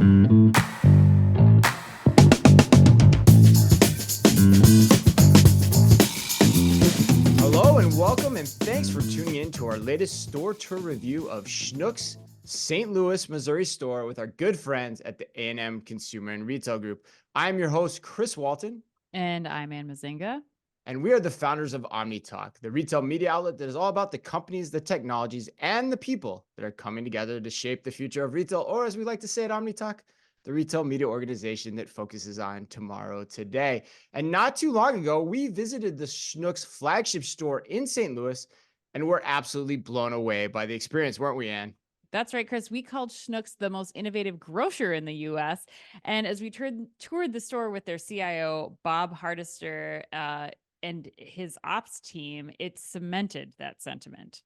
Hello and welcome, and thanks for tuning in to our latest store tour review of Schnucks St. Louis, Missouri store with our good friends at the A&M Consumer and Retail Group. I'm your host, Chris Walton. And I'm Ann Mazinga. And we are the founders of OmniTalk, the retail media outlet that is all about the companies, the technologies, and the people that are coming together to shape the future of retail, or as we like to say at OmniTalk, the retail media organization that focuses on tomorrow today. And not too long ago, we visited the Schnucks flagship store in St. Louis, and we're absolutely blown away by the experience, weren't we, Ann? That's right, Chris. We called Schnucks the most innovative grocer in the U.S. And as we toured the store with their CIO, Bob Hardister, and his ops team, it cemented that sentiment.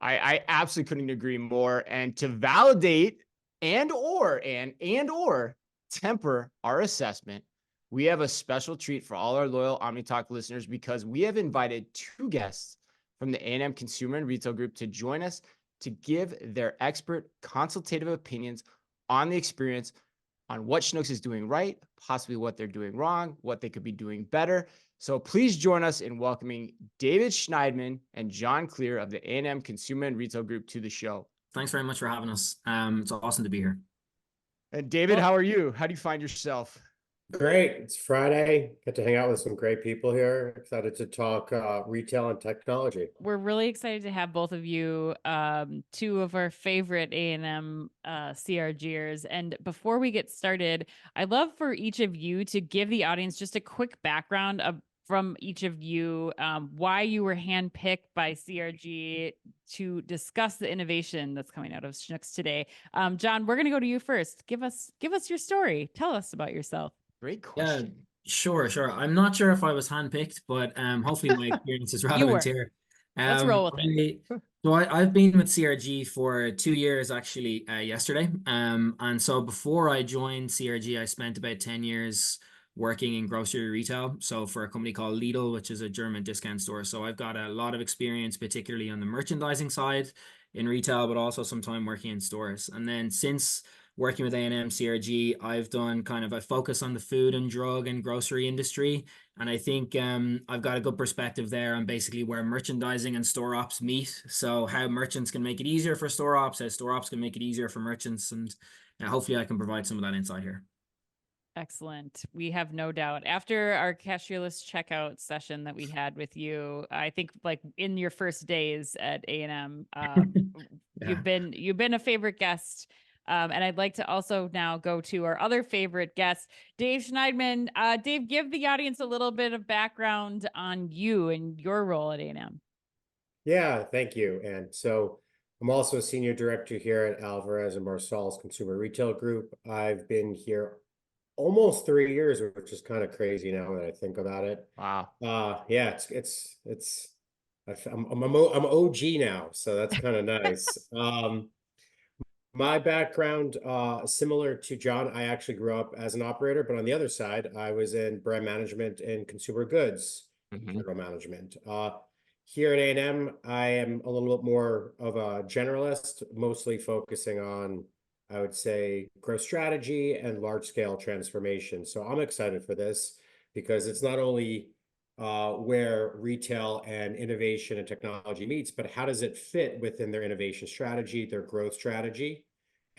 I absolutely couldn't agree more. And to validate and/or temper our assessment, we have a special treat for all our loyal OmniTalk listeners because we have invited two guests from the A&M Consumer and Retail Group to join us to give their expert consultative opinions on the experience, on what Schnucks is doing right, possibly what they're doing wrong, what they could be doing better. So please join us in welcoming David Schneidman and John Clear of the A&M Consumer and Retail Group to the show. Thanks very much for having us. It's awesome to be here. And David, how are you? How do you find yourself? Great. It's Friday. Get to hang out with some great people here. Excited to talk retail and technology. We're really excited to have both of you, two of our favorite A&M CRGers. And before we get started, I'd love for each of you to give the audience just a quick background from each of you, why you were handpicked by CRG to discuss the innovation that's coming out of Schnucks today. John, we're going to go to you first. Give us your story. Tell us about yourself. Great question. Yeah, sure. I'm not sure if I was handpicked, but hopefully my experience is relevant here. Let's roll with it. So I've been with CRG for 2 years, actually, yesterday. And so before I joined CRG, I spent about 10 years working in grocery retail. So for a company called Lidl, which is a German discount store. So I've got a lot of experience, particularly on the merchandising side in retail, but also some time working in stores. And then since working with A&M CRG, I've done I focus on the food and drug and grocery industry. And I think I've got a good perspective there on basically where merchandising and store ops meet. So how merchants can make it easier for store ops, how store ops can make it easier for merchants. And hopefully I can provide some of that insight here. Excellent. We have no doubt. After our cashierless checkout session that we had with you, I think like in your first days at A&M, you've been a favorite guest. And I'd like to also now go to our other favorite guest, Dave Schneidman. Dave, give the audience a little bit of background on you and your role at A&M. Yeah, thank you. And so I'm also a senior director here at Alvarez and Marsal's Consumer Retail Group. I've been here almost 3 years, which is kind of crazy now that I think about it. Wow. Yeah, I'm OG now, so that's kind of nice. My background, similar to John, I actually grew up as an operator, but on the other side, I was in brand management and consumer goods, general management. Here at A&M, I am a little bit more of a generalist, mostly focusing on, I would say, growth strategy and large-scale transformation. So I'm excited for this because it's not only where retail and innovation and technology meets, but how does it fit within their innovation strategy, their growth strategy,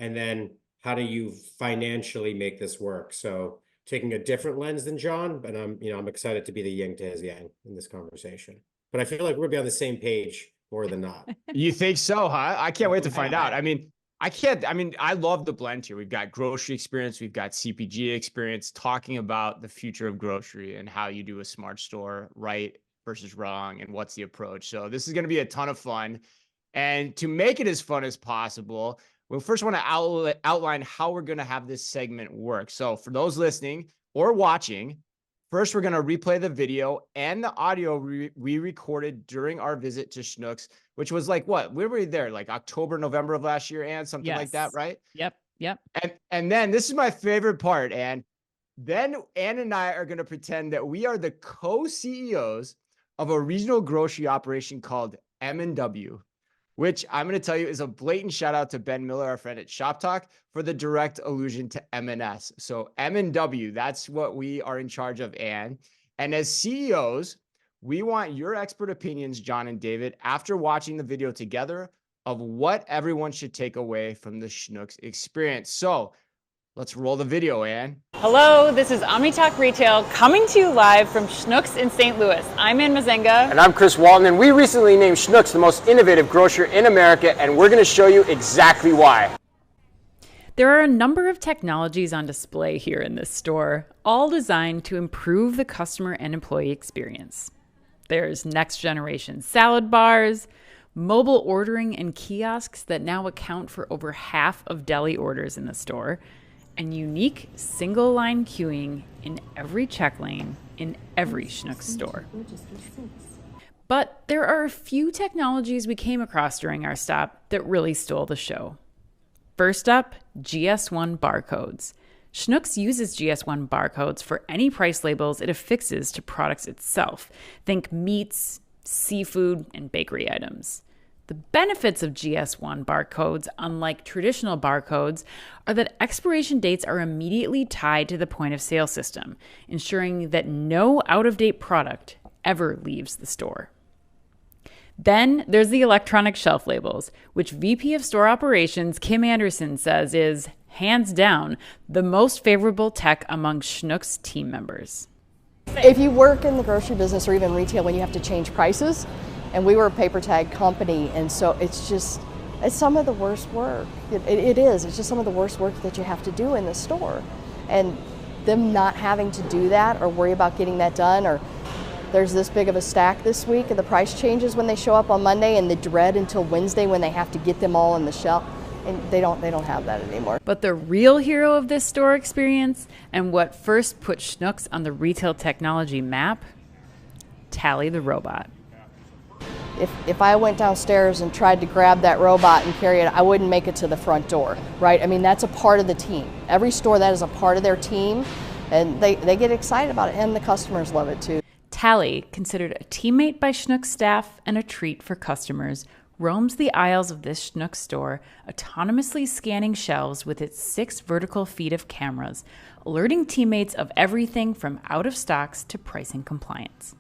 and then how do you financially make this work? So taking a different lens than John, but I'm excited to be the yin to his yang in this conversation. But I feel like we'll be on the same page more than not. You think so, huh? I can't wait to find out. I love the blend here. We've got grocery experience. We've got CPG experience talking about the future of grocery and how you do a smart store, right versus wrong, and what's the approach. So this is going to be a ton of fun. And to make it as fun as possible, we first want to outline how we're going to have this segment work. So for those listening or watching, first, we're going to replay the video and the audio we recorded during our visit to Schnucks, which was like what? We were there like October, November of last year, and something like that, right? Yep. And then this is my favorite part, and then Ann and I are going to pretend that we are the co-CEOs of a regional grocery operation called M&W. which I'm going to tell you is a blatant shout out to Ben Miller, our friend at Shop Talk, for the direct allusion to M&S. So M&W, that's what we are in charge of, Ann. And as CEOs, we want your expert opinions, John and David, after watching the video together of what everyone should take away from the Schnucks experience. So let's roll the video, Ann. Hello, this is OmniTalk Retail coming to you live from Schnucks in St. Louis. I'm Ann Mazenga. And I'm Chris Walton, and we recently named Schnucks the most innovative grocer in America, and we're going to show you exactly why. There are a number of technologies on display here in this store, all designed to improve the customer and employee experience. There's next generation salad bars, mobile ordering and kiosks that now account for over half of deli orders in the store, and unique single line queuing in every check lane in every Schnucks store. But there are a few technologies we came across during our stop that really stole the show. First up, GS1 barcodes. Schnucks uses GS1 barcodes for any price labels it affixes to products itself. Think meats, seafood, and bakery items. The benefits of GS1 barcodes, unlike traditional barcodes, are that expiration dates are immediately tied to the point of sale system, ensuring that no out-of-date product ever leaves the store. Then there's the electronic shelf labels, which VP of Store Operations Kim Anderson says is, hands down, the most favorable tech among Schnucks team members. If you work in the grocery business or even retail when you have to change prices, and we were a paper tag company, and so it's some of the worst work. It is. It's just some of the worst work that you have to do in the store. And them not having to do that or worry about getting that done, or there's this big of a stack this week and the price changes when they show up on Monday, and the dread until Wednesday when they have to get them all on the shelf. And they don't have that anymore. But the real hero of this store experience, and what first put Schnucks on the retail technology map, Tally the robot. If I went downstairs and tried to grab that robot and carry it, I wouldn't make it to the front door, right? I mean, that's a part of the team. Every store, that is a part of their team, and they get excited about it, and the customers love it too. Tally, considered a teammate by Schnucks staff and a treat for customers, roams the aisles of this Schnucks store, autonomously scanning shelves with its 6 vertical feet of cameras, alerting teammates of everything from out of stocks to pricing compliance.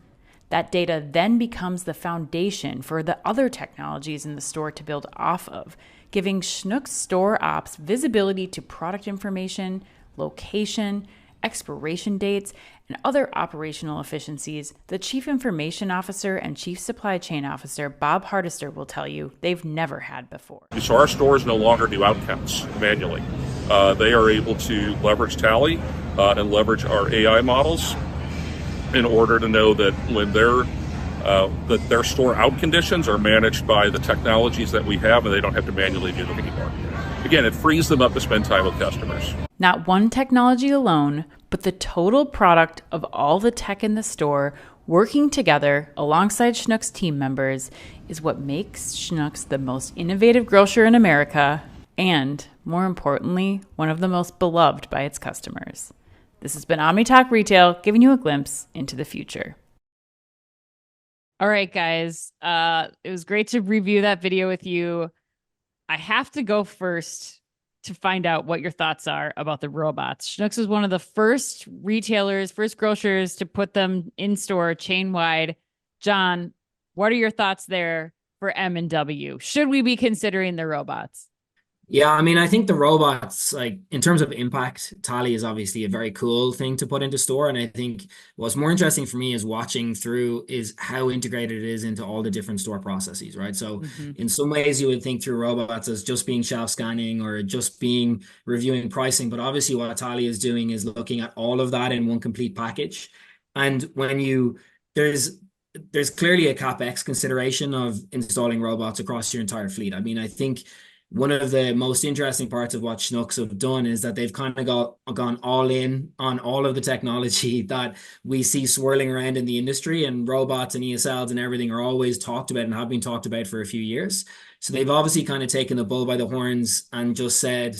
That data then becomes the foundation for the other technologies in the store to build off of, giving Schnucks store ops visibility to product information, location, expiration dates, and other operational efficiencies the Chief Information Officer and Chief Supply Chain Officer, Bob Hardister, will tell you they've never had before. So our stores no longer do outcounts manually. They are able to leverage Tally and leverage our AI models in order to know that when their store out conditions are managed by the technologies that we have, and they don't have to manually do them anymore. Again, it frees them up to spend time with customers. Not one technology alone, but the total product of all the tech in the store working together alongside Schnucks team members is what makes Schnucks the most innovative grocer in America and, more importantly, one of the most beloved by its customers. This has been OmniTalk Retail, giving you a glimpse into the future. All right, guys. It was great to review that video with you. I have to go first to find out what your thoughts are about the robots. Schnucks was one of the first retailers, first grocers to put them in store chain-wide. John, what are your thoughts there for M&W? Should we be considering the robots? Yeah, I mean, I think the robots, like in terms of impact, Tally is obviously a very cool thing to put into store. And I think what's more interesting for me is watching through is how integrated it is into all the different store processes, right? So in some ways you would think through robots as just being shelf scanning or just being reviewing pricing. But obviously what Tally is doing is looking at all of that in one complete package. And there's clearly a CapEx consideration of installing robots across your entire fleet. I mean, I think one of the most interesting parts of what Schnucks have done is that they've kind of gone all in on all of the technology that we see swirling around in the industry, and robots and ESLs and everything are always talked about and have been talked about for a few years. So they've obviously kind of taken the bull by the horns and just said,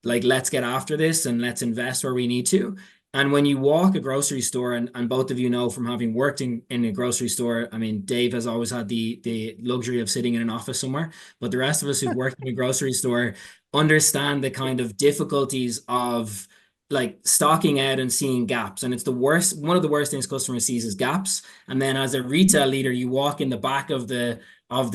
like, let's get after this and let's invest where we need to. And when you walk a grocery store, and both of you know from having worked in a grocery store, I mean, Dave has always had the luxury of sitting in an office somewhere, but the rest of us who've worked in a grocery store understand the kind of difficulties of like stocking out and seeing gaps. And it's the worst, one of the worst things customers sees is gaps. And then as a retail leader, you walk in the back of the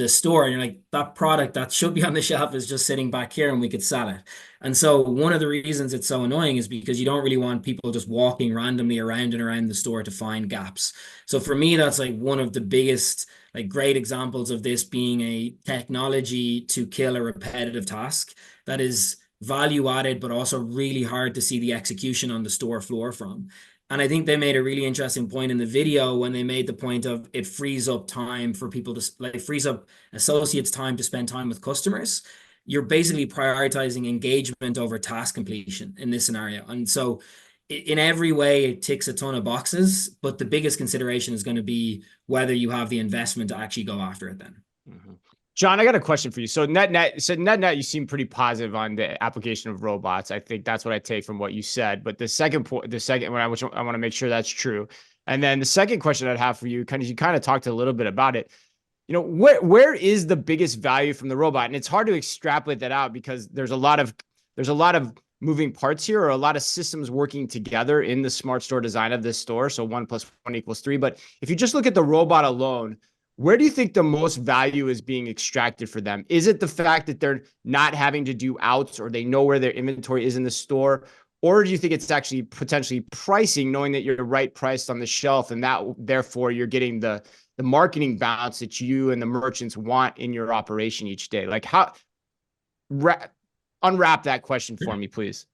store and you're like, that product that should be on the shelf is just sitting back here and we could sell it. And so one of the reasons it's so annoying is because you don't really want people just walking randomly around and around the store to find gaps. So for me, that's like one of the biggest, like great examples of this being a technology to kill a repetitive task that is value added, but also really hard to see the execution on the store floor from. And I think they made a really interesting point in the video when they made the point of it frees up time for people to like frees up associates time to spend time with customers. You're basically prioritizing engagement over task completion in this scenario. And so in every way, it ticks a ton of boxes, but the biggest consideration is going to be whether you have the investment to actually go after it then. Mm-hmm. John, I got a question for you. So net, you seem pretty positive on the application of robots. I think that's what I take from what you said. But the second point, I want to make sure that's true. And then the second question I'd have for you, you kind of talked a little bit about it. You know, where is the biggest value from the robot? And it's hard to extrapolate that out because there's a lot of moving parts here, or a lot of systems working together in the smart store design of this store. So 1 + 1 = 3. But if you just look at the robot alone, where do you think the most value is being extracted for them? Is it the fact that they're not having to do outs, or they know where their inventory is in the store? Or do you think it's actually potentially pricing, knowing that you're right priced on the shelf, and that therefore you're getting the marketing balance that you and the merchants want in your operation each day? Like, how unwrap that question for me, please.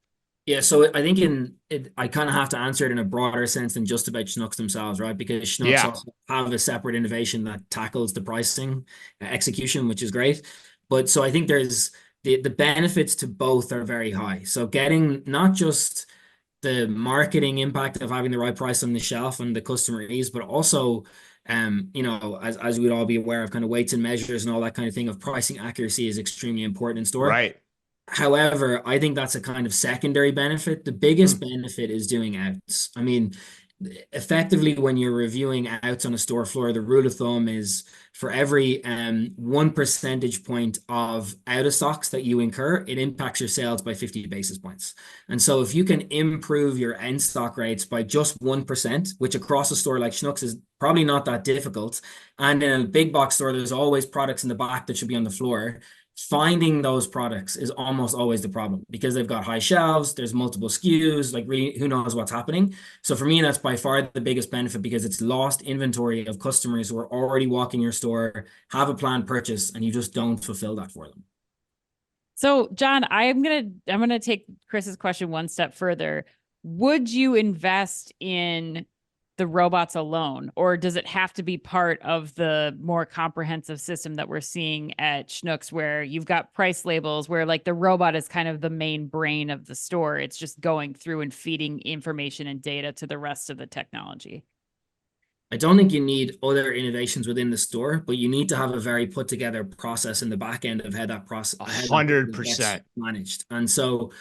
Yeah, so I think I kind of have to answer it in a broader sense than just about Schnucks themselves, right? Because Schnucks also have a separate innovation that tackles the pricing execution, which is great. But so I think there's the benefits to both are very high. So getting not just the marketing impact of having the right price on the shelf and the customer ease, but also you know, as we'd all be aware of, kind of weights and measures and all that kind of thing of pricing accuracy is extremely important in store. Right. However, I think that's a kind of secondary benefit. The biggest benefit is doing outs. I mean, effectively, when you're reviewing outs on a store floor, the rule of thumb is for every 1 percentage point of out of stocks that you incur, it impacts your sales by 50 basis points. And so if you can improve your end stock rates by just 1%, which across a store like Schnucks is probably not that difficult, and in a big box store, there's always products in the back that should be on the floor. Finding those products is almost always the problem because they've got high shelves, there's multiple SKUs, like really who knows what's happening. So for me, that's by far the biggest benefit because it's lost inventory of customers who are already walking your store, have a planned purchase, and you just don't fulfill that for them. So John, I'm gonna take Chris's question one step further. Would you invest in the robots alone, or does it have to be part of the more comprehensive system that we're seeing at Schnucks, where you've got price labels, where like the robot is kind of the main brain of the store? It's just going through and feeding information and data to the rest of the technology. I don't think you need other innovations within the store, but you need to have a very put together process in the back end of how that process 100% managed. And so,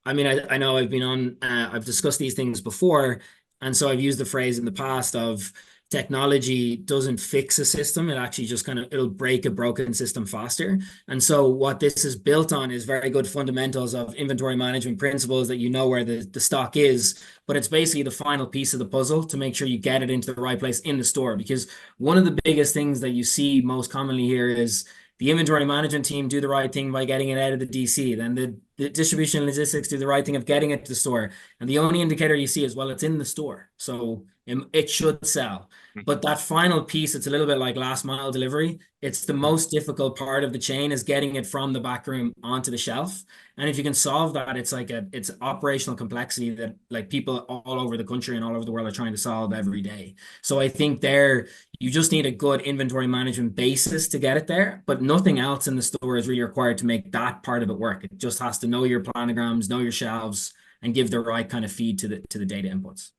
I mean, I know I've been on, I've discussed these things before. And so I've used the phrase in the past of technology doesn't fix a system. It actually just kind of, it'll break a broken system faster. And so what this is built on is very good fundamentals of inventory management principles that you know where the stock is, but it's basically the final piece of the puzzle to make sure you get it into the right place in the store. Because one of the biggest things that you see most commonly here is the inventory management team do the right thing by getting it out of the DC. Then the distribution and logistics do the right thing of getting it to the store. And the only indicator you see is, well, it's in the store, so it should sell. But that final piece, it's a little bit like last mile delivery. It's the most difficult part of the chain is getting it from the back room onto the shelf. And if you can solve that, it's like it's operational complexity that like people all over the country and all over the world are trying to solve every day. So I think you just need a good inventory management basis to get it there, but nothing else in the store is really required to make that part of it work. It just has to know your planograms, know your shelves, and give the right kind of feed to the data inputs.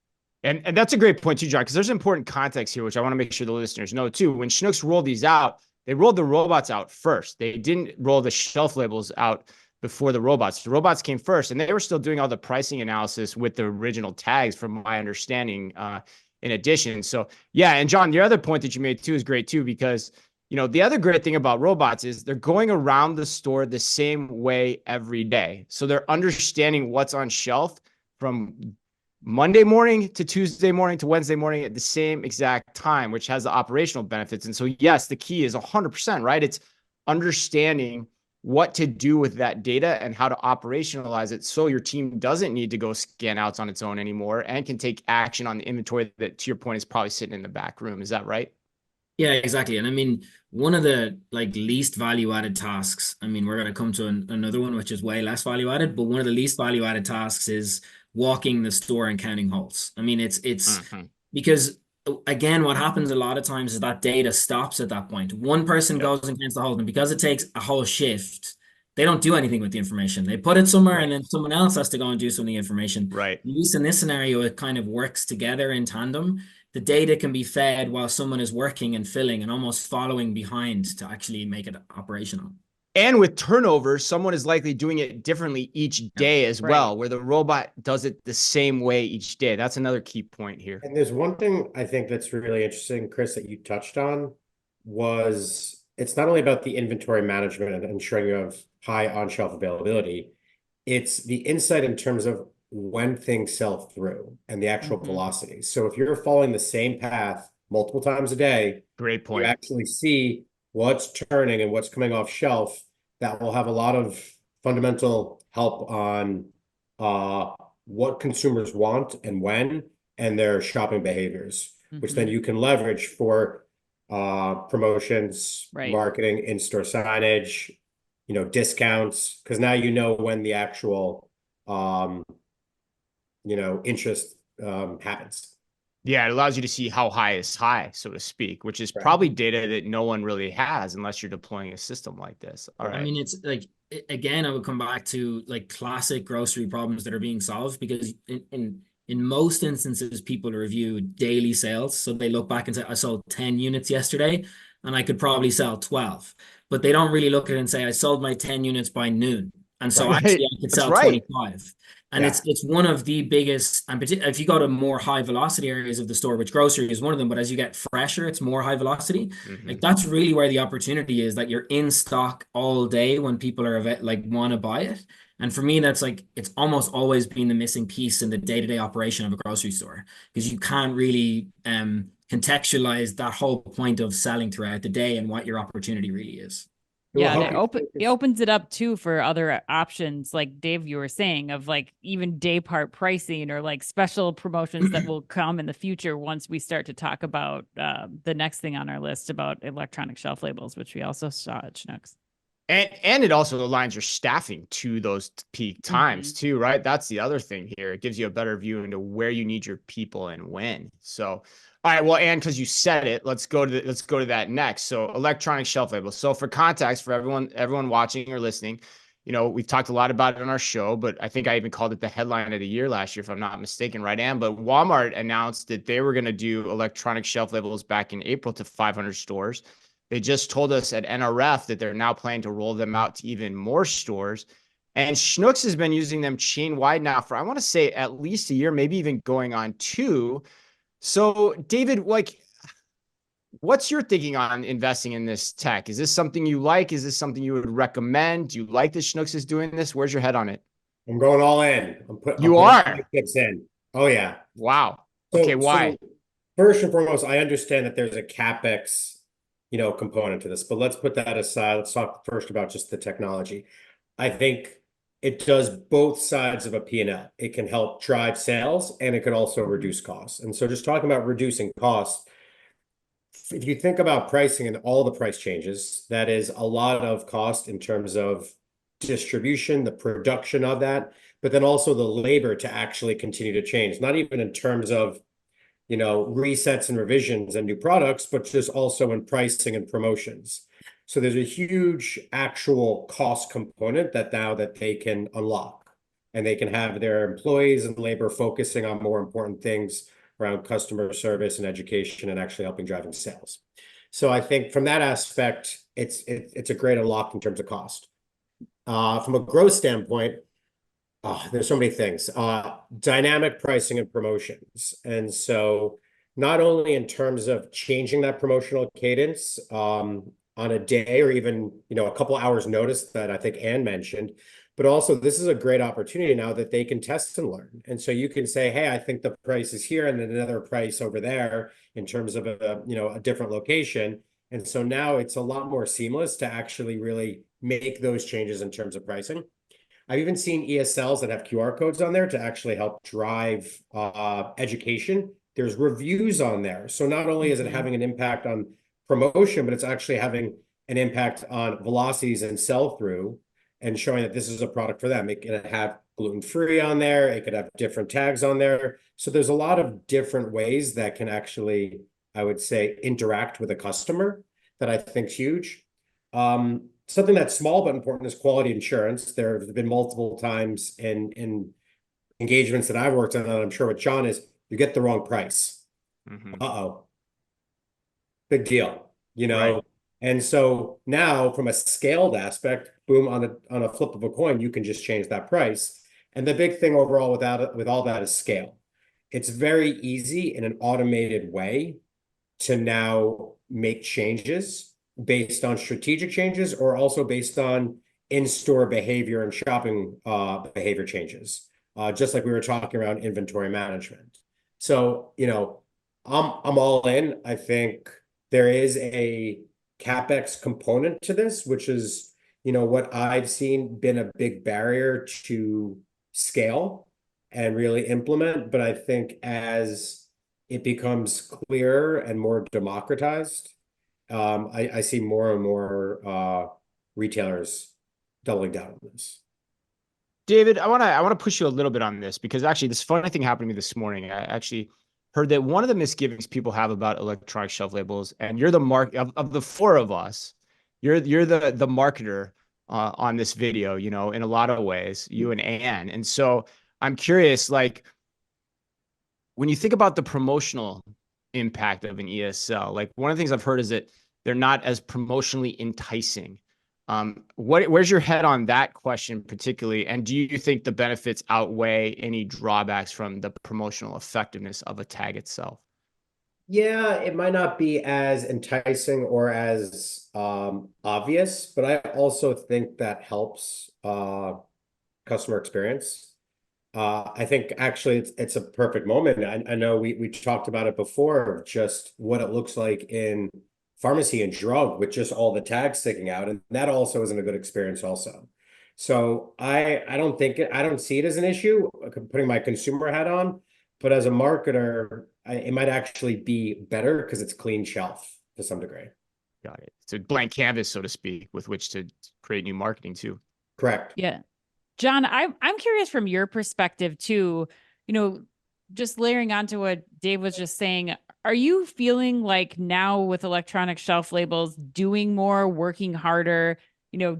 And that's a great point too, John, because there's important context here, which I want to make sure the listeners know too. When Schnucks rolled these out, they rolled the robots out first. They didn't roll the shelf labels out before the robots. The robots came first, and they were still doing all the pricing analysis with the original tags, from my understanding, in addition. So yeah, and John, the other point that you made too is great too, because the other great thing about robots is they're going around the store the same way every day. So they're understanding what's on shelf from Monday morning to Tuesday morning to Wednesday morning at the same exact time, which has the operational benefits. And so, yes, the key is 100%, right? It's understanding what to do with that data and how to operationalize it, so your team doesn't need to go scan outs on its own anymore and can take action on the inventory that, to your point, is probably sitting in the back room. Is that right? Yeah, exactly. And I mean, one of the least value added tasks, I mean, we're going to come to another one, which is way less value added, but one of the least value added tasks is walking the store and counting holes. I mean, it's because again, what happens a lot of times is that data stops at that point. One person goes and counts the holes, and because it takes a whole shift, they don't do anything with the information. They put it somewhere, and then someone else has to go and do some of the information. Right. At least in this scenario, it kind of works together in tandem. The data can be fed while someone is working and filling and almost following behind to actually make it operational. And with turnover, someone is likely doing it differently each day as well, where the robot does it the same way each day. That's another key point here. And there's one thing I think that's really interesting, Chris, that you touched on, was it's not only about the inventory management and ensuring you have high on-shelf availability, it's the insight in terms of when things sell through and the actual velocity. So if you're following the same path multiple times a day, great point, you actually see what's turning and what's coming off shelf. That will have a lot of fundamental help on what consumers want and when, and their shopping behaviors, which then you can leverage for promotions, marketing, in-store signage, discounts, because now when the actual interest happens. Yeah, it allows you to see how high is high, so to speak, which is probably data that no one really has unless you're deploying a system like this. All right. I mean, it's again, I would come back to classic grocery problems that are being solved, because in most instances, people review daily sales. So they look back and say, I sold 10 units yesterday and I could probably sell 12. But they don't really look at it and say, I sold my 10 units by noon. And so actually I could sell 25. And it's one of the biggest, and if you go to more high velocity areas of the store, which grocery is one of them, but as you get fresher, it's more high velocity. That's really where the opportunity is, that you're in stock all day when people are want to buy it. And for me, that's it's almost always been the missing piece in the day-to-day operation of a grocery store, because you can't really contextualize that whole point of selling throughout the day and what your opportunity really is. Yeah, and it opens it up too for other options, like Dave, you were saying, of even day part pricing or special promotions that will come in the future once we start to talk about the next thing on our list about electronic shelf labels, which we also saw at Schnucks. And it also aligns your staffing to those peak times too, right? That's the other thing here. It gives you a better view into where you need your people and when. So, all right, well, and because you said it, let's go to that next. So, electronic shelf labels. So, for context, for everyone watching or listening, we've talked a lot about it on our show, but I think I even called it the headline of the year last year, if I'm not mistaken, right, Ann? But Walmart announced that they were going to do electronic shelf labels back in April to 500 stores. They just told us at NRF that they're now planning to roll them out to even more stores. And Schnucks has been using them chain wide now for, I want to say, at least a year, maybe even going on 2. So, David, what's your thinking on investing in this tech? Is this something you like? Is this something you would recommend? Do you like that Schnucks is doing this? Where's your head on it? I'm going all in. I'm putting chips in. Oh, yeah. Wow. Okay, why? So first and foremost, I understand that there's a CapEx component to this, but let's put that aside. Let's talk first about just the technology. I think it does both sides of a P&L. It can help drive sales, and it could also reduce costs. And so just talking about reducing costs, if you think about pricing and all the price changes, that is a lot of cost in terms of distribution, the production of that, but then also the labor to actually continue to change, not even in terms of resets and revisions and new products, but just also in pricing and promotions. So there's a huge actual cost component that they can unlock, and they can have their employees and labor focusing on more important things around customer service and education and actually helping driving sales. So I think from that aspect, it's a great unlock in terms of cost. From a growth standpoint, there's so many things. Dynamic pricing and promotions. And so not only in terms of changing that promotional cadence on a day or even, a couple hours notice that I think Ann mentioned, but also this is a great opportunity now that they can test and learn. And so you can say, hey, I think the price is here and then another price over there in terms of a different location. And so now it's a lot more seamless to actually really make those changes in terms of pricing. I've even seen ESLs that have QR codes on there to actually help drive education. There's reviews on there. So not only is it having an impact on promotion, but it's actually having an impact on velocities and sell-through and showing that this is a product for them. It can have gluten-free on there. It could have different tags on there. So there's a lot of different ways that can actually, I would say, interact with a customer that I think is huge. Something that's small but important is quality insurance. There have been multiple times in engagements that I've worked on, and I'm sure with John, is you get the wrong price. Uh-oh. Big deal, Right. And so now from a scaled aspect, boom, on a flip of a coin, you can just change that price. And the big thing overall with all that is scale. It's very easy in an automated way to now make changes based on strategic changes or also based on in-store behavior and shopping behavior changes, just like we were talking around inventory management. So, I'm all in. I think there is a CapEx component to this, which is, what I've seen been a big barrier to scale and really implement. But I think as it becomes clearer and more democratized, I see more and more retailers doubling down on this. David, I want to push you a little bit on this because actually this funny thing happened to me this morning. I actually heard that one of the misgivings people have about electronic shelf labels, and you're the of the four of us, you're the marketer on this video, in a lot of ways, you and Ann. And so I'm curious, like, when you think about the promotional impact of an ESL, like one of the things I've heard is that they're not as promotionally enticing. Where's your head on that question particularly? And do you think the benefits outweigh any drawbacks from the promotional effectiveness of a tag itself? Yeah, it might not be as enticing or as obvious, but I also think that helps customer experience. I think actually it's a perfect moment. I know we talked about it before, just what it looks like in pharmacy and drug with just all the tags sticking out, and that also isn't a good experience also. So I don't see it as an issue, putting my consumer hat on, but as a marketer, it might actually be better because it's clean shelf to some degree. Got it. It's a blank canvas, so to speak, with which to create new marketing too. Correct. Yeah. John, I'm curious from your perspective too, just layering onto what Dave was just saying, are you feeling like now with electronic shelf labels, doing more, working harder,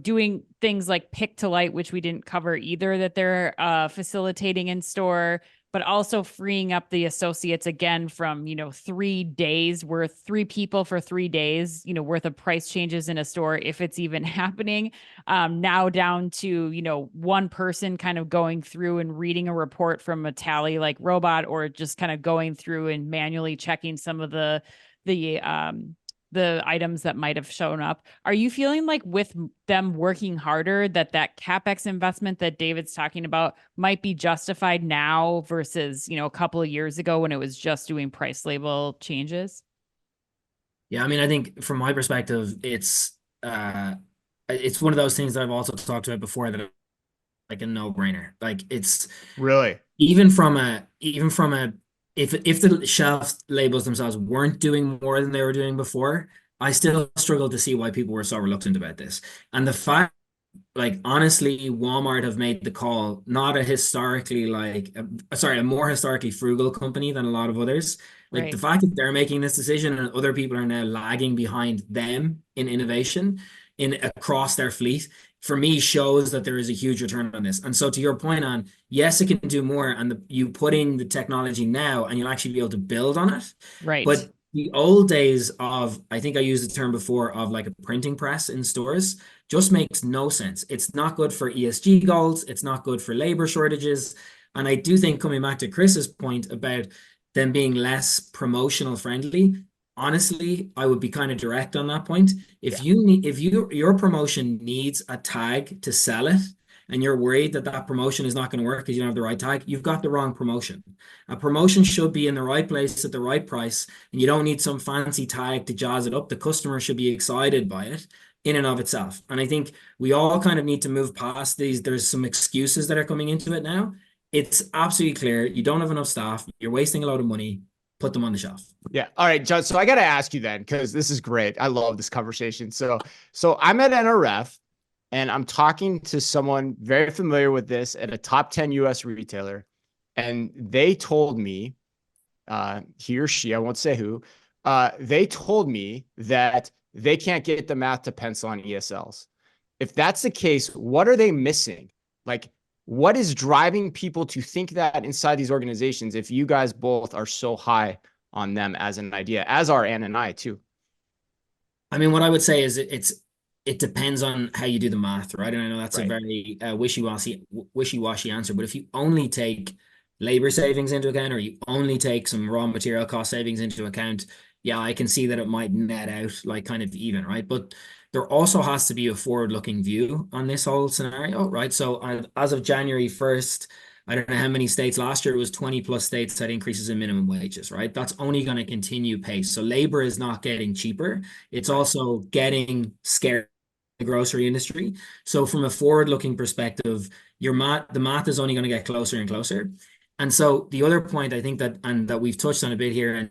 doing things like pick to light, which we didn't cover either, that they're facilitating in store, but also freeing up the associates again from, 3 days worth, 3 people for 3 days, worth of price changes in a store, if it's even happening, now down to, one person kind of going through and reading a report from a tally like robot, or just kind of going through and manually checking some of the items that might have shown up. Are you feeling like with them working harder that CapEx investment that David's talking about might be justified now versus, a couple of years ago when it was just doing price label changes? Yeah, I mean, I think from my perspective, it's one of those things that I've also talked about before that like a no-brainer. Like it's Really, even from a if the shelf labels themselves weren't doing more than they were doing before, I still struggle to see why people were so reluctant about this. And the fact, like, honestly, Walmart have made the call, not a historically a more historically frugal company than a lot of others. Like Right. the fact that they're making this decision and other people are now lagging behind them in innovation across their fleet, for me, shows that there is a huge return on this. And so to your point on, yes, it can do more, and you put in the technology now and you'll actually be able to build on it. Right. But the old days of, I think I used the term before, of like a printing press in stores just makes no sense. It's not good for ESG goals. It's not good for labor shortages. And I do think, coming back to Chris's point about them being less promotional friendly, honestly, I would be kind of direct on that point. If you need, if your promotion needs a tag to sell it, and you're worried that that promotion is not going to work because you don't have the right tag, you've got the wrong promotion. A promotion should be in the right place at the right price, and you don't need some fancy tag to jazz it up. The customer should be excited by it in and of itself. And I think we all kind of need to move past these. There's some excuses that are coming into it now. It's absolutely clear you don't have enough staff, you're wasting a lot of money, put them on the shelf. Yeah. All right, John. So I got to ask you then, because this is great. I love this conversation. So I'm at NRF and I'm talking to someone very familiar with this at a top 10 US retailer. And they told me, he or she, I won't say who, they told me that they can't get the math to pencil on ESLs. If that's the case, what are they missing? Like, what is driving people to think that inside these organizations if you guys both are so high on them as an idea, as are Ann and I too? I mean, what I would say is it depends on how you do the math, right? And I know that's a Right. very wishy-washy answer, but if you only take labor savings into account, or you only take some raw material cost savings into account, yeah, I can see that it might net out like kind of even, right? But there also has to be a forward-looking view on this whole scenario, right? So as of January 1st, I don't know how many states last year, it was 20 plus states had increases in minimum wages, right? That's only going to continue pace. So labor is not getting cheaper. It's also getting scarce in the grocery industry. So from a forward-looking perspective, the math is only going to get closer and closer. And so the other point I think that we've touched on a bit here and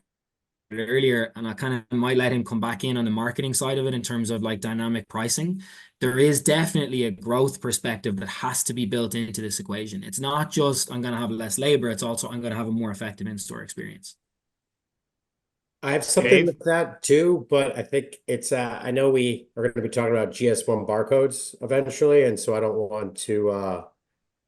earlier, and I kind of might let him come back in on the marketing side of it in terms of like dynamic pricing. There is definitely a growth perspective that has to be built into this equation. It's not just I'm going to have less labor, it's also I'm going to have a more effective in-store experience. I have something Dave? with that too, but I think it's I know we are going to be talking about GS1 barcodes eventually, and so I don't want to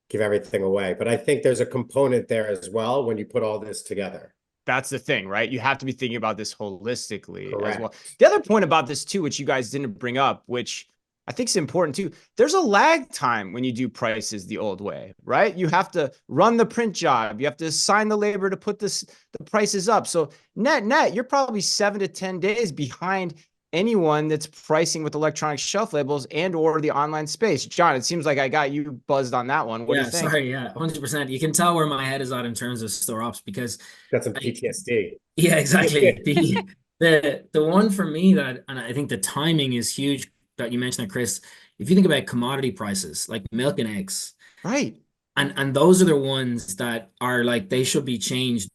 give everything away, but I think there's a component there as well when you put all this together. That's the thing, right? You have to be thinking about this holistically as well. Correct. The other point about this too, which you guys didn't bring up, which I think is important too, there's a lag time when you do prices the old way, right? You have to run the print job. You have to assign the labor to put the prices up. So net, you're probably 7 to 10 days behind anyone that's pricing with electronic shelf labels and or the online space. John, it seems like I got you buzzed on that one. What do you think? Sorry, 100%. You can tell where my head is at in terms of store ops because Got some PTSD. yeah, exactly. The one for me that, and I think the timing is huge that you mentioned that, Chris. If you think about commodity prices like milk and eggs, Right. and those are the ones that are like they should be changed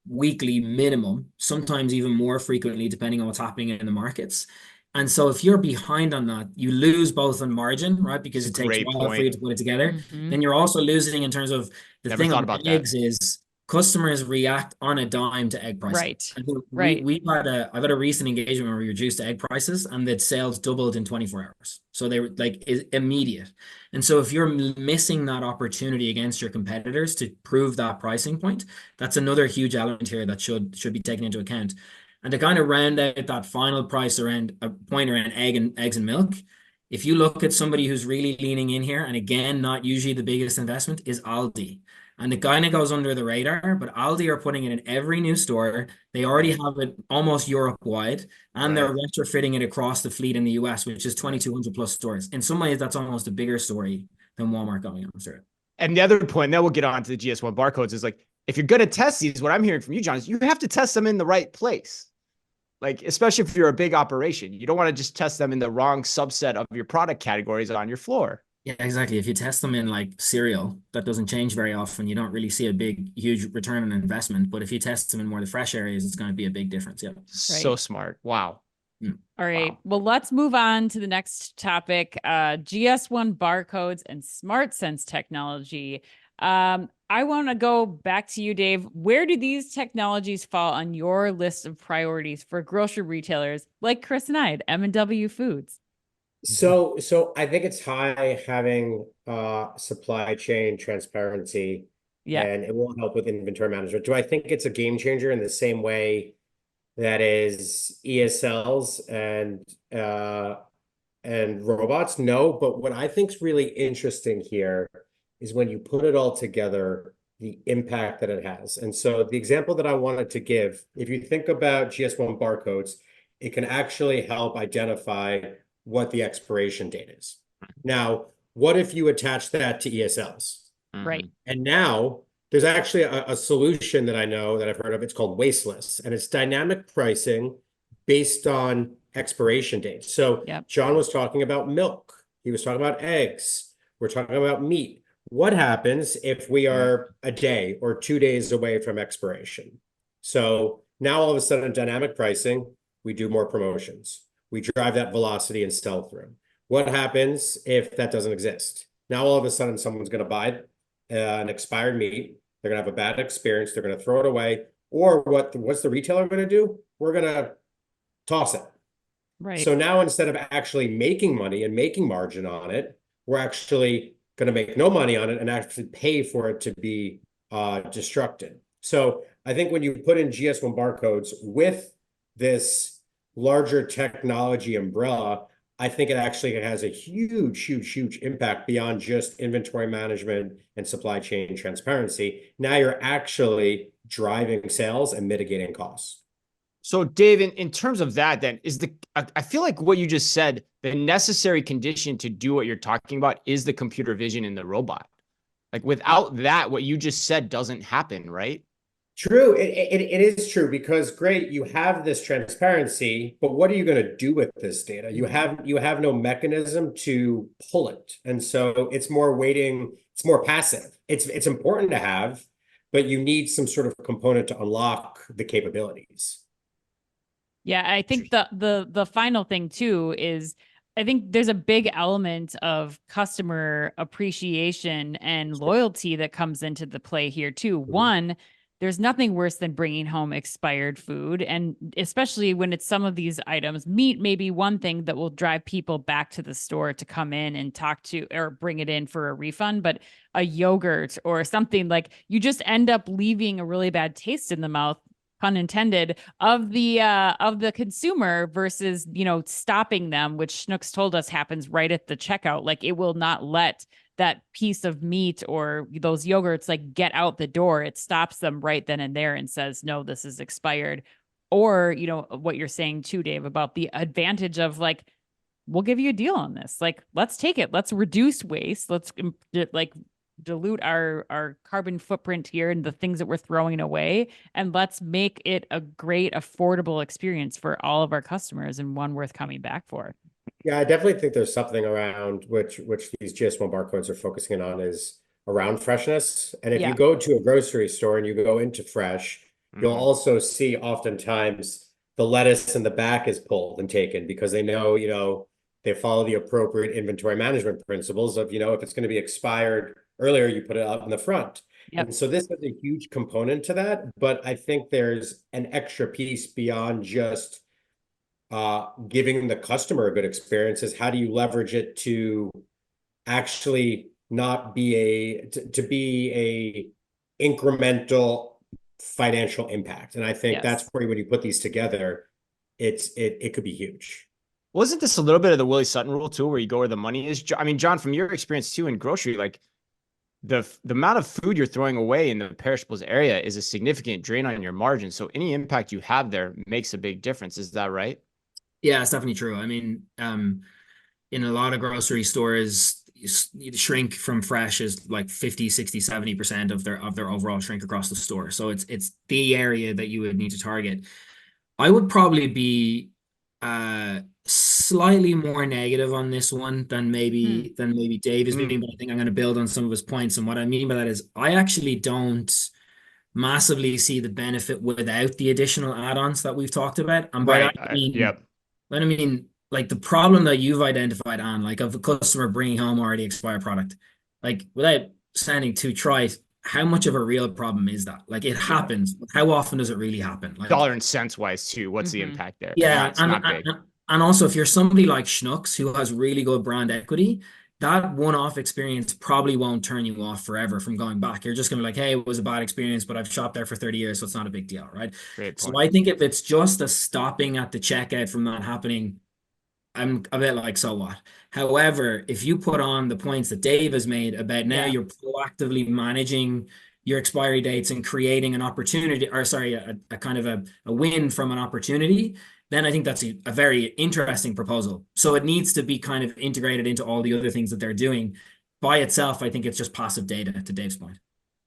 weekly minimum, sometimes even more frequently depending on what's happening in the markets. And so if you're behind on that, you lose both on margin, right? Because it takes a while for you to put it together. Then you're also losing in terms of the Never thing thought on about eggs that. is customers react on a dime to egg pricing. Right. I think Right. I've had a recent engagement where we reduced egg prices and that sales doubled in 24 hours. So they were like immediate. And so if you're missing that opportunity against your competitors to prove that pricing point, that's another huge element here that should be taken into account. And to kind of round out that final price around a point around eggs and milk, if you look at somebody who's really leaning in here, and again, not usually the biggest investment, is Aldi. And it kind of goes under the radar, but Aldi are putting it in every new store. They already have it almost Europe wide, and they're retrofitting it across the fleet in the US, which is 2,200 plus stores. In some ways, that's almost a bigger story than Walmart going after it. And the other point, then we'll get on to the GS1 barcodes, is like, if you're going to test these, what I'm hearing from you, John, is you have to test them in the right place. Like, especially if you're a big operation, you don't want to just test them in the wrong subset of your product categories on your floor. Yeah, exactly. If you test them in like cereal, that doesn't change very often. You don't really see a huge return on investment. But if you test them in more of the fresh areas, it's going to be a big difference. Yeah. So smart. Wow. All right. Wow. Well, let's move on to the next topic, GS1 barcodes and smart sense technology. I want to go back to you, Dave. Where do these technologies fall on your list of priorities for grocery retailers like Chris and I at M&W Foods? So I think it's high having supply chain transparency, Yeah. and it will help with inventory management. Do I think it's a game changer in the same way that is ESLs and robots? No, but what I think is really interesting here is when you put it all together, the impact that it has. And so the example that I wanted to give, if you think about GS1 barcodes, it can actually help identify what the expiration date is. Now, what if you attach that to ESLs? Right. And now there's actually a solution that I know that I've heard of. It's called Wasteless, and it's dynamic pricing based on expiration dates. So Yep. John was talking about milk. He was talking about eggs. We're talking about meat. What happens if we are a day or 2 days away from expiration? So now all of a sudden, dynamic pricing, we do more promotions. We drive that velocity and sell through. What happens if that doesn't exist? Now all of a sudden, someone's going to buy an expired meat. They're going to have a bad experience. They're going to throw it away. Or what's the retailer going to do? We're going to toss it. Right. So now instead of actually making money and making margin on it, we're actually going to make no money on it and actually pay for it to be destructed. So I think when you put in GS1 barcodes with this larger technology umbrella, I think it actually has a huge impact beyond just inventory management and supply chain transparency. Now you're actually driving sales and mitigating costs. So Dave, in terms of that, then I feel like what you just said, the necessary condition to do what you're talking about is the computer vision in the robot. Like without that, what you just said doesn't happen, right? True. It is true because great, you have this transparency, but what are you going to do with this data? You have no mechanism to pull it. And so it's more waiting, it's more passive. It's important to have, but you need some sort of component to unlock the capabilities. Yeah, I think the final thing too is I think there's a big element of customer appreciation and loyalty that comes into the play here too. One, there's nothing worse than bringing home expired food. And especially when it's some of these items, meat may be one thing that will drive people back to the store to come in and talk to or bring it in for a refund. But a yogurt or something, like, you just end up leaving a really bad taste in the mouth, pun intended, of the consumer versus, stopping them, which Schnucks told us happens right at the checkout. Like, it will not let that piece of meat or those yogurts like get out the door. It stops them right then and there and says, no, this is expired. Or, what you're saying too, Dave, about the advantage of like, we'll give you a deal on this. Like, let's take it. Let's reduce waste. Let's like dilute our carbon footprint here and the things that we're throwing away. And let's make it a great, affordable experience for all of our customers and one worth coming back for. Yeah, I definitely think there's something around which these GS1 barcodes are focusing on is around freshness. And if you go to a grocery store and you go into fresh, you'll also see oftentimes the lettuce in the back is pulled and taken because they know, they follow the appropriate inventory management principles of, if it's going to be expired earlier, you put it out in the front. Yep. And so this is a huge component to that. But I think there's an extra piece beyond just giving the customer a good experience is how do you leverage it to actually not be to be a incremental financial impact. And I think that's where when you put these together, it could be huge. Wasn't this a little bit of the Willie Sutton rule too, where you go where the money is? I mean, John, from your experience too in grocery, like the amount of food you're throwing away in the perishables area is a significant drain on your margin. So any impact you have there makes a big difference. Is that right? Yeah, it's definitely true. I mean, in a lot of grocery stores, shrink from fresh is like 50, 60, 70% of their overall shrink across the store. So it's the area that you would need to target. I would probably be slightly more negative on this one than maybe Dave is being, but I think I'm going to build on some of his points. And what I mean by that is I actually don't massively see the benefit without the additional add-ons that we've talked about. And by that, I mean, like the problem that you've identified on, like of a customer bringing home already expired product, like without sounding too trite, how much of a real problem is that? Like it happens. How often does it really happen? Like, dollar and cents wise too. What's the impact there? Yeah, it's not big. And also if you're somebody like Schnucks who has really good brand equity, that one-off experience probably won't turn you off forever from going back. You're just going to be like, hey, it was a bad experience, but I've shopped there for 30 years, so it's not a big deal, right? Great So point. I think if it's just a stopping at the checkout from that happening, I'm a bit like, so what? However, if you put on the points that Dave has made about now you're proactively managing your expiry dates and creating an opportunity, or sorry, a kind of a win from an opportunity, then I think that's a very interesting proposal. So it needs to be kind of integrated into all the other things that they're doing. By itself, I think it's just passive data, to Dave's point.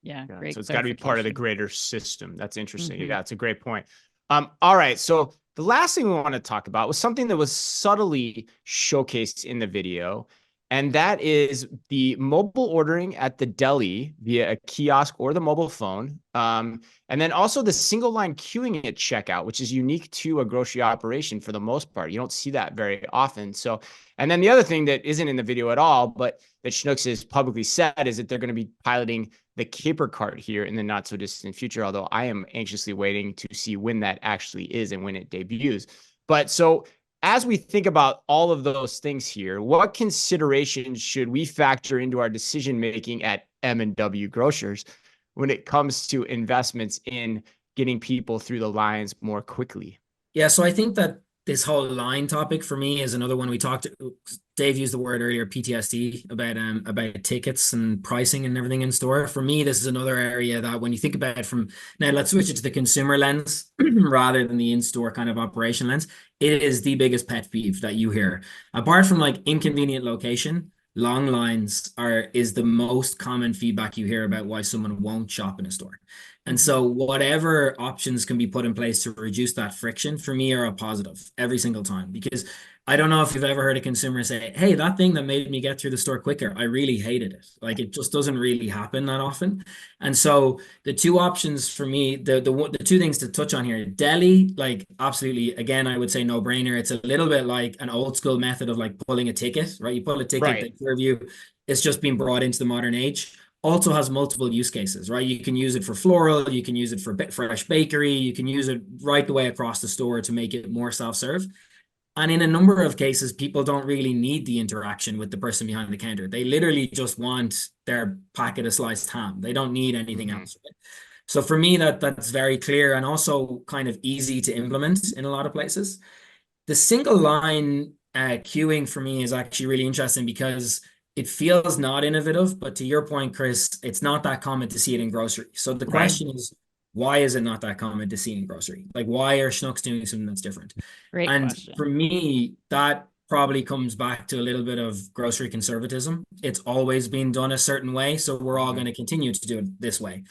Yeah, Yeah, great. so it's got to be part of the clarification. greater system. That's interesting. Mhm. Yeah, it's a great point. All right. So the last thing we want to talk about was something that was subtly showcased in the video, and that is the mobile ordering at the deli via a kiosk or the mobile phone. And then also the single line queuing at checkout, which is unique to a grocery operation for the most part. You don't see that very often. So, and then the other thing that isn't in the video at all, but that Schnucks has publicly said, is that they're going to be piloting the caper cart here in the not so distant future, although I am anxiously waiting to see when that actually is and when it debuts. But so as we think about all of those things here, what considerations should we factor into our decision making at M&W Grocers when it comes to investments in getting people through the lines more quickly? Yeah, so I think that this whole line topic for me is another one we talked. Dave used the word earlier, PTSD, about tickets and pricing and everything in store. For me, this is another area that when you think about it from now, let's switch it to the consumer lens rather than the in-store kind of operation lens. It is the biggest pet peeve that you hear. Apart from like inconvenient location, long lines is the most common feedback you hear about why someone won't shop in a store. And so whatever options can be put in place to reduce that friction for me are a positive every single time. Because I don't know if you've ever heard a consumer say, hey, that thing that made me get through the store quicker, I really hated it. Like it just doesn't really happen that often. And so the two options for me, the two things to touch on here, deli, like absolutely, again, I would say no brainer. It's a little bit like an old school method of like pulling a ticket, right? You pull a ticket, they serve you. It's just been brought into the modern age. Also has multiple use cases, right? You can use it for floral, you can use it for fresh bakery, you can use it right the way across the store to make it more self-serve. And in a number of cases, people don't really need the interaction with the person behind the counter. They literally just want their packet of sliced ham. They don't need anything else. Right? So for me, that's very clear and also kind of easy to implement in a lot of places. The single line queuing for me is actually really interesting because it feels not innovative, but to your point, Chris, it's not that common to see it in grocery. So the question is, why is it not that common to see in grocery? Like, why are Schnucks doing something that's different? Great And question. for me, that probably comes back to a little bit of grocery conservatism. It's always been done a certain way, so we're all going to continue to do it this way.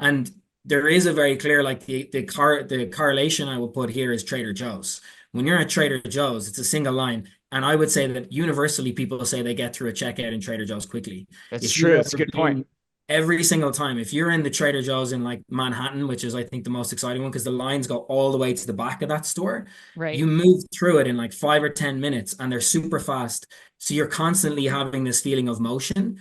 And there is a very clear, like the correlation I will put here is Trader Joe's. When you're at Trader Joe's, it's a single line. And I would say that universally people say they get through a checkout in Trader Joe's quickly. That's true. That's a good point. Every single time, if you're in the Trader Joe's in like Manhattan, which is I think the most exciting one because the lines go all the way to the back of that store, you move through it in like 5 or 10 minutes and they're super fast. So you're constantly having this feeling of motion.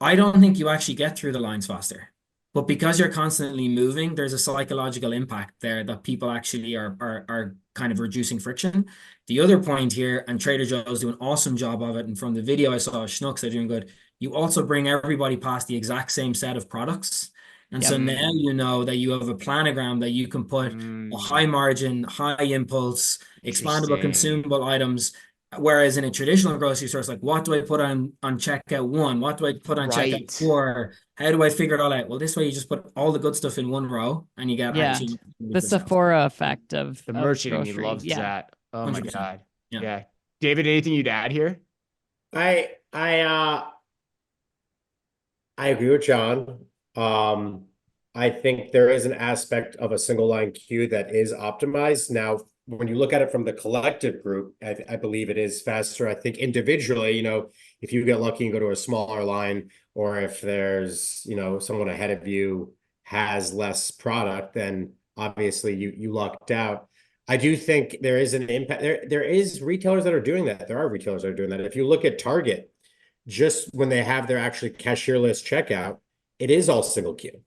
I don't think you actually get through the lines faster. But because you're constantly moving, there's a psychological impact there that people actually are kind of reducing friction. The other point here, and Trader Joe's do an awesome job of it, and from the video I saw, Schnucks are doing good. You also bring everybody past the exact same set of products. And so now you know that you have a planogram that you can put a high margin, high impulse, expandable consumable items. Whereas in a traditional grocery store, it's like, what do I put on checkout 1? What do I put on checkout 4? How do I figure it all out? Well, this way you just put all the good stuff in one row and you get actually the Sephora effect of the merchant in me grocery. loves that. Oh my 100%. God. Yeah. David, anything you'd add here? I agree with John. I think there is an aspect of a single line queue that is optimized. Now, when you look at it from the collective group, I believe it is faster. I think individually, if you get lucky and go to a smaller line, or if there's, someone ahead of you has less product, then obviously you lucked out. I do think there is an impact. There is retailers that are doing that. There are retailers that are doing that. If you look at Target, just when they have their actually cashierless checkout, it is all single queue.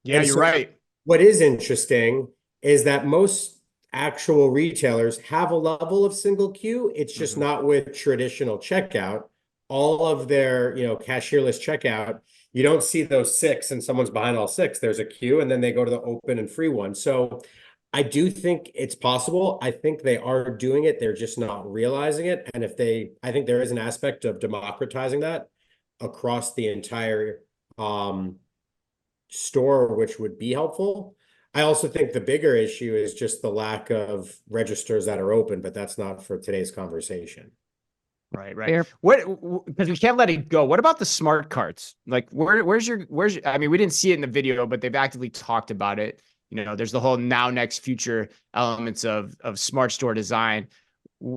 Yeah, you're right. What is interesting is that most actual retailers have a level of single queue. It's just not with traditional checkout. all of their, cashierless checkout, you don't see those 6 and someone's behind all 6. There's a queue and then they go to the open and free one. So I do think it's possible. I think they are doing it. They're just not realizing it. And I think there is an aspect of democratizing that across the entire store, which would be helpful. I also think the bigger issue is just the lack of registers that are open, but that's not for today's conversation. Right. Because we can't let it go. What about the smart carts? Like where's I mean, we didn't see it in the video, but they've actively talked about it. There's the whole now, next, future elements of smart store design.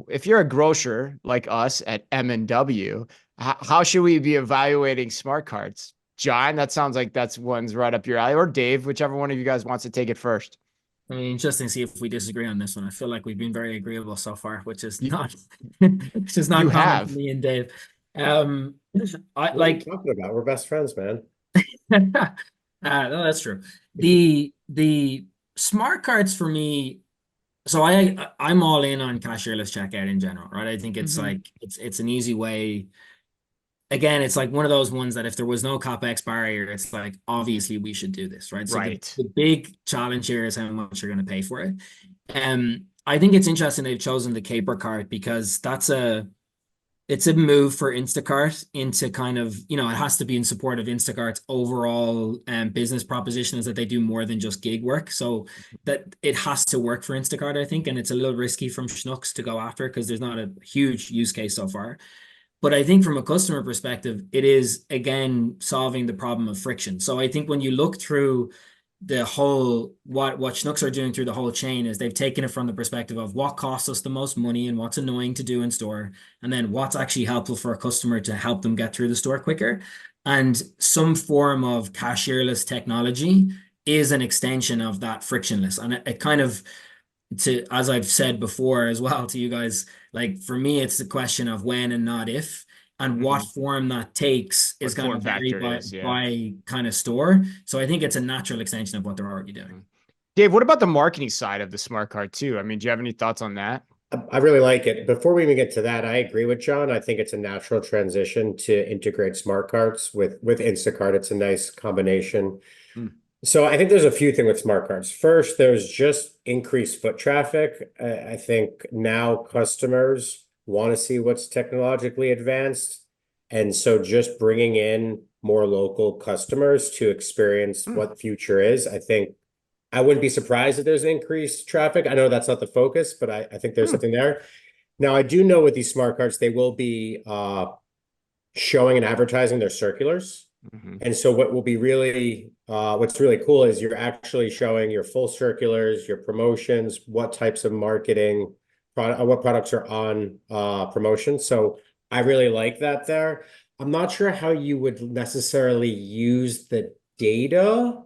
If you're a grocer like us at M&W, how should we be evaluating smart carts? John, that sounds like that's one's right up your alley, or Dave, whichever one of you guys wants to take it first. I mean, interesting to see if we disagree on this one. I feel like we've been very agreeable so far, which is not common for me and Dave. What are you talking about? We're best friends, man. No, that's true. The smart cards for me. So I'm all in on cashierless checkout in general, right? I think it's like it's an easy way. Again, it's like one of those ones that if there was no CapEx barrier, it's like, obviously we should do this, right? So the big challenge here is how much you're going to pay for it. I think it's interesting they've chosen the Caper cart because it's a move for Instacart into kind of, it has to be in support of Instacart's overall business proposition is that they do more than just gig work. So that it has to work for Instacart, I think. And it's a little risky from Schnucks to go after because there's not a huge use case so far. But I think from a customer perspective, it is, again, solving the problem of friction. So I think when you look through the whole, what Schnucks are doing through the whole chain is they've taken it from the perspective of what costs us the most money and what's annoying to do in store, and then what's actually helpful for a customer to help them get through the store quicker. And some form of cashierless technology is an extension of that frictionless. And it kind of, as I've said before as well to you guys, like for me, it's the question of when and not if, and what form that takes is going to vary by kind of store. So I think it's a natural extension of what they're already doing. Dave, what about the marketing side of the smart card too? I mean, do you have any thoughts on that? I really like it. Before we even get to that, I agree with John. I think it's a natural transition to integrate smart carts with Instacart. It's a nice combination. So I think there's a few things with smart cards. First, there's just increased foot traffic. I think now customers want to see what's technologically advanced. And so just bringing in more local customers to experience what the future is, I think I wouldn't be surprised if there's increased traffic. I know that's not the focus, but I think there's something there. Now, I do know with these smart cards, they will be showing and advertising their circulars. And so what will be really, what's really cool is you're actually showing your full circulars, your promotions, what types of marketing, what products are on promotion. So I really like that there. I'm not sure how you would necessarily use the data.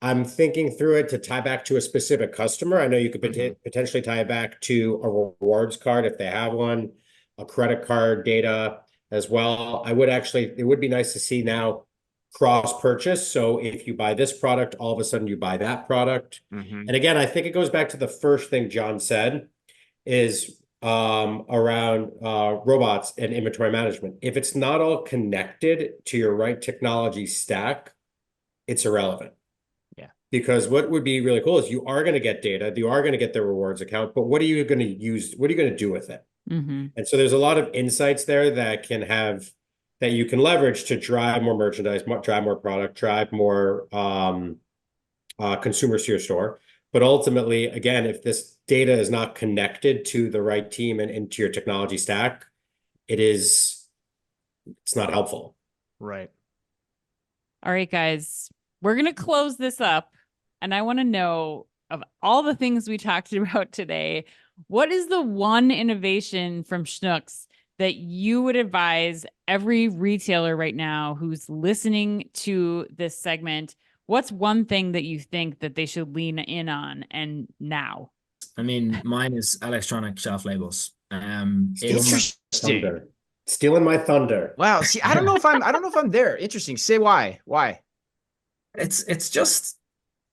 I'm thinking through it to tie back to a specific customer. I know you could potentially tie it back to a rewards card if they have one, a credit card data as well. It would be nice to see now cross purchase. So if you buy this product, all of a sudden you buy that product. And again, I think it goes back to the first thing John said is around robots and inventory management. If it's not all connected to your right technology stack, it's irrelevant. Because what would be really cool is you are going to get data, you are going to get the rewards account, but what are you going to use? What are you going to do with it? And so there's a lot of insights there that you can leverage to drive more merchandise, drive more product, drive more consumers to your store. But ultimately, again, if this data is not connected to the right team and into your technology stack, it's not helpful. Right. All right, guys, we're going to close this up. And I want to know, of all the things we talked about today, what is the one innovation from Schnucks that you would advise every retailer right now who's listening to this segment? What's one thing that you think that they should lean in on and now? I mean, mine is electronic shelf labels. Interesting. Stealing my thunder. Wow. See, I don't know if I'm there. Interesting. Say why. Why? It's just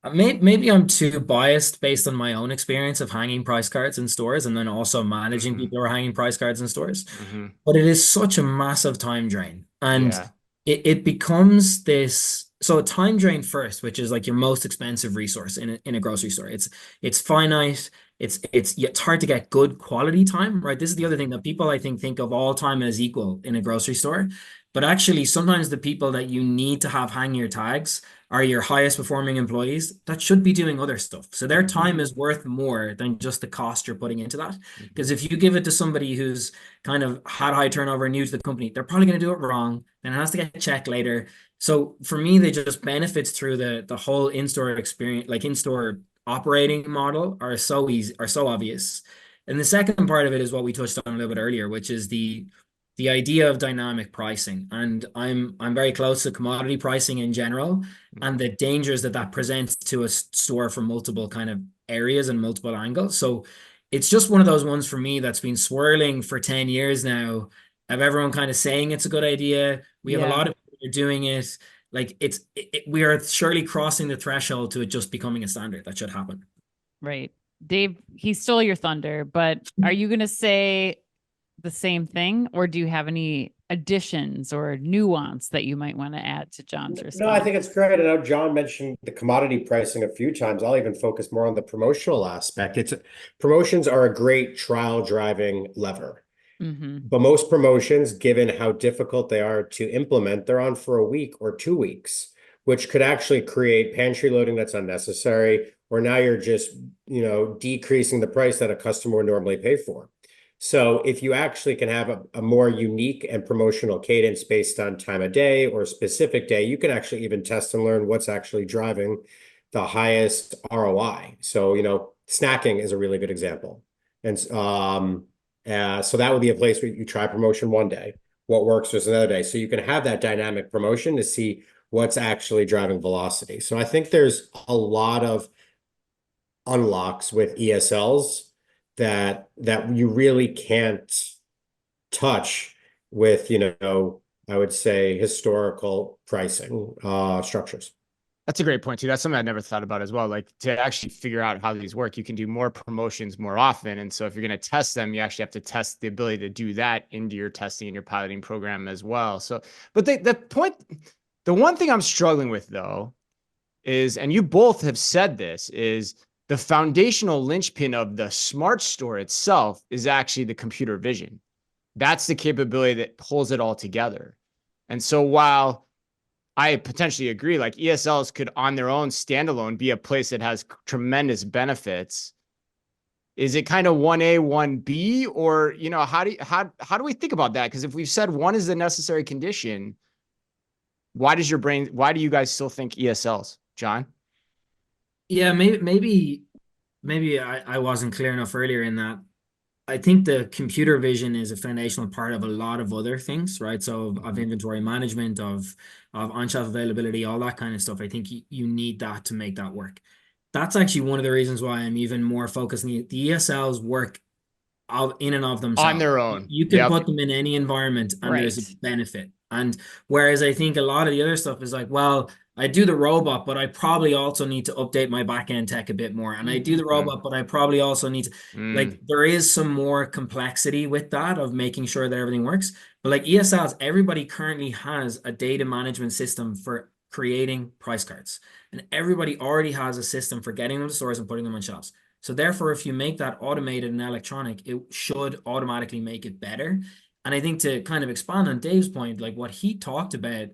Maybe I'm too biased based on my own experience of hanging price cards in stores and then also managing Mhm. people who are hanging price cards in stores. Mhm. But it is such a massive time drain. And Yeah. it becomes this so a time drain first, which is like your most expensive resource in a grocery store. It's finite, it's hard to get good quality time, right? This is the other thing that people I think of all time as equal in a grocery store. But actually, sometimes the people that you need to have hang your tags are your highest performing employees that should be doing other stuff. So their time is worth more than just the cost you're putting into that. Mhm. Because if you give it to somebody who's kind of had high turnover new to the company, they're probably going to do it wrong. Then it has to get checked later. So for me, they just benefits through the whole in-store experience, like in-store operating model are so easy, are so obvious. And the second part of it is what we touched on a little bit earlier, which is the idea of dynamic pricing. And I'm very close to commodity pricing in general and the dangers that that presents to a store from multiple kind of areas and multiple angles. So it's just one of those ones for me that's been swirling for 10 years now of everyone kind of saying it's a good idea. We have a Yeah. lot of people who are doing it. Like we are surely crossing the threshold to it just becoming a standard that should happen. Right. Dave, he stole your thunder, but are you going to say the same thing, or do you have any additions or nuance that you might want to add to John's No, I response? think it's great. I know John mentioned the commodity pricing a few times. I'll even focus more on the promotional aspect. Promotions are a great trial driving lever. Mm-hmm. But most promotions, given how difficult they are to implement, they're on for a week or 2 weeks, which could actually create pantry loading that's unnecessary, or now you're just, decreasing the price that a customer would normally pay for. So if you actually can have a more unique and promotional cadence based on time of day or specific day, you can actually even test and learn what's actually driving the highest ROI. So, snacking is a really good example. And so that would be a place where you try promotion one day. What works was another day. So you can have that dynamic promotion to see what's actually driving velocity. So I think there's a lot of unlocks with ESLs that you really can't touch with, I would say historical pricing structures. That's a great point too. That's something I never thought about as well. Like to actually figure out how these work, you can do more promotions more often. And so if you're going to test them, you actually have to test the ability to do that into your testing and your piloting program as well. So, but the one thing I'm struggling with though is, and you both have said this, is the foundational linchpin of the smart store itself is actually the computer vision. That's the capability that pulls it all together. And so while I potentially agree, like ESLs could on their own standalone be a place that has tremendous benefits. Is it kind of 1A, 1B, or how do we think about that? Because if we've said one is the necessary condition, why do you guys still think ESLs, John? Yeah, maybe I wasn't clear enough earlier in that. I think the computer vision is a foundational part of a lot of other things, right? So of inventory management, of on-shelf availability, all that kind of stuff. I think you need that to make that work. That's actually one of the reasons why I'm even more focused on the ESLs work in and of On themselves. their own. You can Yep. put them in any environment and there's a Right. benefit. And whereas I think a lot of the other stuff is like, well, I do the robot, but I probably also need to update my backend tech a bit more. And I do the robot, but I probably also need to, like, there is some more complexity with that of making sure that everything works. But like ESLs, everybody currently has a data management system for creating price cards. And everybody already has a system for getting them to stores and putting them on shelves. So therefore, if you make that automated and electronic, it should automatically make it better. And I think to kind of expand on Dave's point, like what he talked about,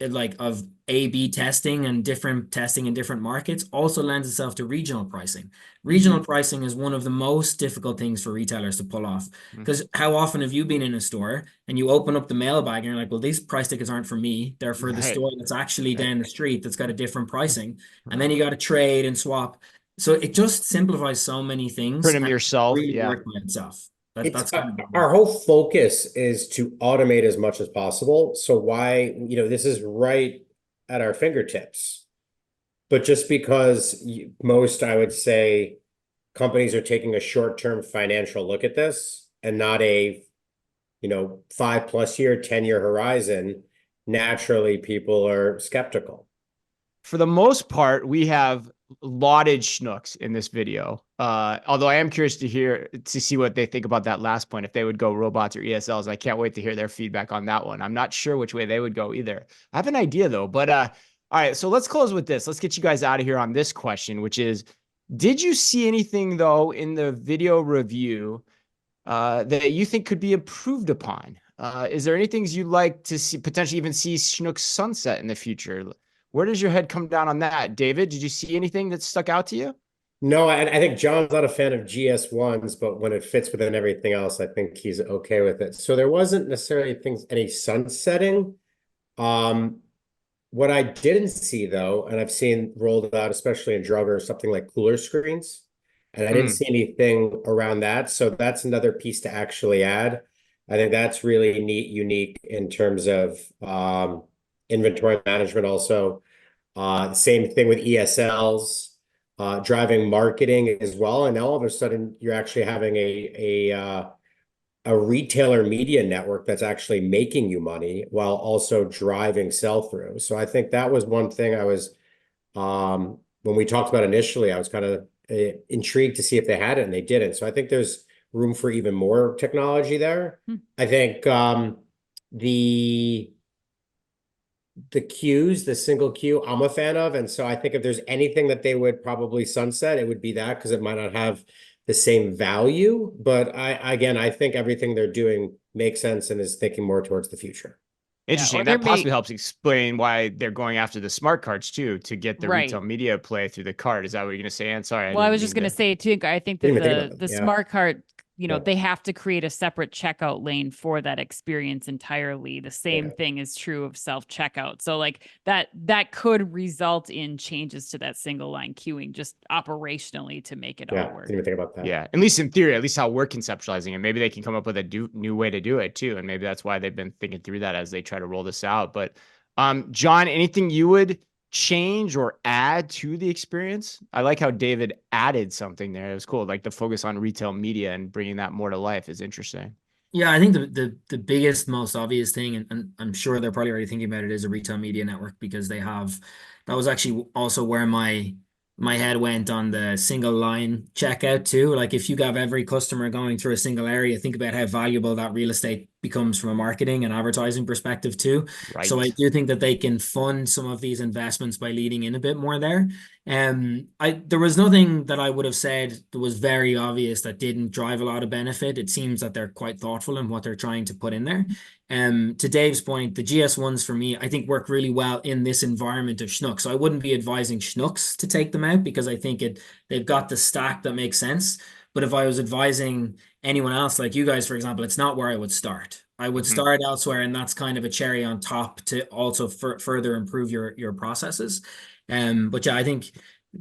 like of A/B testing and different testing in different markets also lends itself to regional pricing. Regional pricing is one of the most difficult things for retailers to pull off. Because how often have you been in a store and you open up the mailbag and you're like, well, these price tickets aren't for me. They're for the Right. store that's actually down the street that's got a different pricing. And then Right. you got to trade and swap. So it just simplifies so many things Print them and yourself. really Yeah. work by itself. It's That's kind of our whole focus is to automate as much as possible. So why, this is right at our fingertips. But just because most, I would say, companies are taking a short-term financial look at this and not a, 5+ year, 10-year horizon, naturally people are skeptical. For the most part, we have lauded Schnucks in this video. Although I am curious to see what they think about that last point, if they would go robots or ESLs. I can't wait to hear their feedback on that one. I'm not sure which way they would go either. I have an idea though, but all right, so let's close with this. Let's get you guys out of here on this question, which is, did you see anything though in the video review that you think could be improved upon? Is there any things you'd like to see, potentially even see Schnucks sunset in the future? Where does your head come down on that? David, did you see anything that stuck out to you? No, I think John's not a fan of GS1s, but when it fits within everything else, I think he's okay with it. So there wasn't necessarily any sunsetting. What I didn't see though, and I've seen rolled out, especially in drug or something like cooler screens, and I didn't see anything around that. So that's another piece to actually add. I think that's really neat, unique in terms of inventory management also. Same thing with ESLs, driving marketing as well. And all of a sudden you're actually having a retailer media network that's actually making you money while also driving sell-through. So I think that was one thing I was, when we talked about initially, I was kind of intrigued to see if they had it, and they didn't. So I think there's room for even more technology there. I think the queues, the single queue, I'm a fan of. And so I think if there's anything that they would probably sunset, it would be that, because it might not have the same value. But I think everything they're doing makes sense and is thinking more towards the future. Interesting. Yeah, And that possibly helps explain why they're going after the smart cards too, to get the retail media play through the card. Is that what you're going to say, Ann? Sorry. Well, I was just going to say too, I think that the smart card, you know, they have to create a separate checkout lane for that experience entirely. The same thing is true of self-checkout. So like that could result in changes to that single line queuing just operationally to make it all work. Didn't even think about that. Yeah, at least in theory, at least how we're conceptualizing it. Maybe they can come up with a new way to do it too. And maybe that's why they've been thinking through that as they try to roll this out. But John, anything you would change or add to the experience? I like how David added something there. It was cool. Like the focus on retail media and bringing that more to life is interesting. Yeah, I think the biggest, most obvious thing, and I'm sure they're probably already thinking about it, is a retail media network, because that was actually also where my head went on the single line checkout too. Like if you have every customer going through a single area, think about how valuable that real estate becomes from a marketing and advertising perspective too. Right. So I do think that they can fund some of these investments by leading in a bit more there. There was nothing that I would have said that was very obvious that didn't drive a lot of benefit. It seems that they're quite thoughtful in what they're trying to put in there. To Dave's point, the GS1s for me, I think work really well in this environment of Schnucks. So I wouldn't be advising Schnucks to take them out, because I think they've got the stack that makes sense. But if I was advising anyone else, like you guys, for example, it's not where I would start. I would start elsewhere, and that's kind of a cherry on top to also further improve your processes. But yeah, I think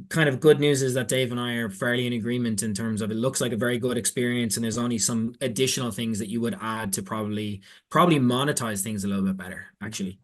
kind of good news is that Dave and I are fairly in agreement in terms of it looks like a very good experience, and there's only some additional things that you would add to probably monetize things a little bit better, actually.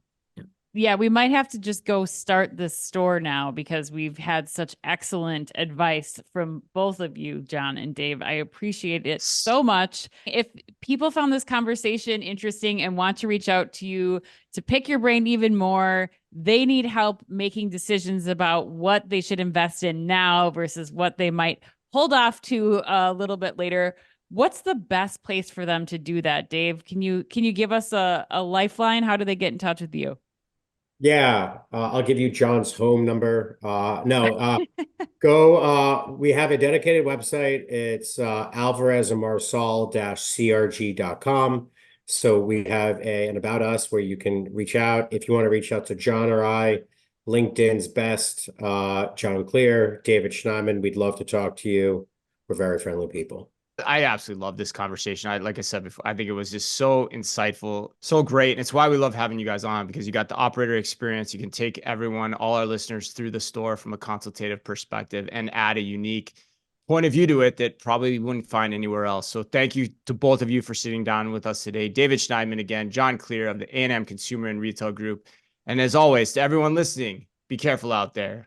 Yeah, we might have to just go start this store now, because we've had such excellent advice from both of you, John and Dave. I appreciate it so much. If people found this conversation interesting and want to reach out to you to pick your brain even more, they need help making decisions about what they should invest in now versus what they might hold off to a little bit later. What's the best place for them to do that? Dave, can you give us a lifeline? How do they get in touch with you? Yeah, I'll give you John's home number. We have a dedicated website. It's alvarezandmarsal-crg.com. So we have an about us where you can reach out. If you want to reach out to John or I, LinkedIn's best, John Clear, David Schneidman, we'd love to talk to you. We're very friendly people. I absolutely love this conversation. Like I said before, I think it was just so insightful, so great. And it's why we love having you guys on, because you got the operator experience. You can take everyone, all our listeners, through the store from a consultative perspective and add a unique point of view to it that probably wouldn't find anywhere else. So thank you to both of you for sitting down with us today. David Schneidman again, John Clear of the A&M Consumer and Retail Group. And as always, to everyone listening, be careful out there.